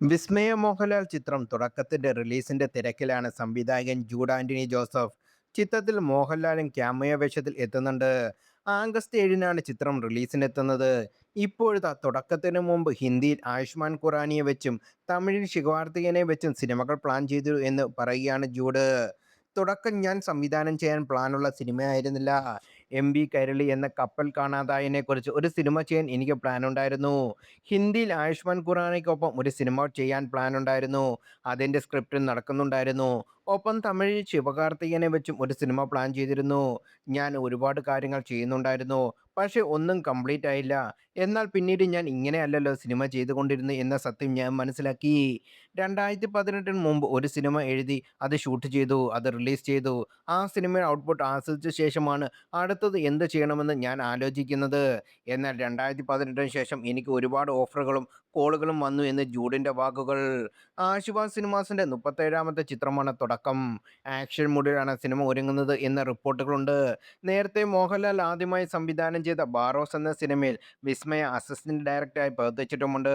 വിസ്മയ മോഹൻലാൽ ചിത്രം തുടക്കത്തിന്റെ റിലീസിന്റെ തിരക്കിലാണ് സംവിധായകൻ ജൂഡ് ആന്റണി ജോസഫ്. ചിത്രത്തിൽ മോഹൻലാലും ക്യാമിയോ വേഷത്തിൽ എത്തുന്നുണ്ട്. ആഗസ്റ്റ് 7-നാണ് ചിത്രം റിലീസിനെത്തുന്നത്. ഇപ്പോഴത്തെ തുടക്കത്തിന് മുമ്പ് ഹിന്ദിയിൽ ആയുഷ്മാൻ ഖുറാനിയെ വെച്ചും തമിഴിൽ ശിവകാർത്തികേയനെ വെച്ചും സിനിമകൾ പ്ലാൻ ചെയ്തു എന്ന് പറയുകയാണ് ജൂഡ്. തുടക്കം ഞാൻ സംവിധാനം ചെയ്യാൻ പ്ലാനുള്ള സിനിമയായിരുന്നില്ല. എം.വി. കൈരളി എന്ന കപ്പൽ കാണാതായതിനെക്കുറിച്ച് ഒരു സിനിമ ചെയ്യാൻ എനിക്ക് പ്ലാനുണ്ടായിരുന്നു. ഹിന്ദിയിൽ ആയുഷ്മാൻ ഖുറാനയ്ക്കൊപ്പം ഒരു സിനിമ ചെയ്യാൻ പ്ലാനുണ്ടായിരുന്നു. അതിൻ്റെ സ്ക്രിപ്റ്റ് നടക്കുന്നുണ്ടായിരുന്നു. ഒപ്പം തമിഴിൽ ശിവകാർത്തികേയനെ വെച്ചും ഒരു സിനിമ പ്ലാൻ ചെയ്തിരുന്നു. ഞാൻ ഒരുപാട് കാര്യങ്ങൾ ചെയ്യുന്നുണ്ടായിരുന്നു. പക്ഷേ ഒന്നും കംപ്ലീറ്റ് ആയില്ല. എന്നാൽ പിന്നീട് ഞാൻ ഇങ്ങനെയല്ലല്ലോ സിനിമ ചെയ്തുകൊണ്ടിരുന്നത് എന്ന സത്യം ഞാൻ മനസ്സിലാക്കി. 2018-ന് മുമ്പ് ഒരു സിനിമ എഴുതി അത് ഷൂട്ട് ചെയ്തു. അത് റിലീസ് ചെയ്തു. ആ സിനിമയുടെ ഔട്ട്പുട്ട് ആസ്വദിച്ച ശേഷമാണ് അടുത്തത് എന്ത് ചെയ്യണമെന്ന് ഞാൻ ആലോചിക്കുന്നത്. എന്നാൽ 2018-ന് ശേഷം എനിക്ക് ഒരുപാട് ഓഫറുകളും കോളുകളും വന്നു എന്ന് ജൂഡിന്റെ വാക്കുകൾ. ആശിവാസ് സിനിമാസിന്റെ 37ാമത്തെ ചിത്രമാണ് തുടക്കം. ആക്ഷൻ മൂഡിലാണ് സിനിമ ഒരുങ്ങുന്നത് എന്ന റിപ്പോർട്ടുകളുണ്ട്. നേരത്തെ മോഹൻലാൽ ആദ്യമായി സംവിധാനം ചെയ്ത ബാറോസ് എന്ന സിനിമയിൽ വിസ്മയ അസിസ്റ്റന്റ് ഡയറക്ടറായി പ്രവർത്തിച്ചിട്ടുമുണ്ട്.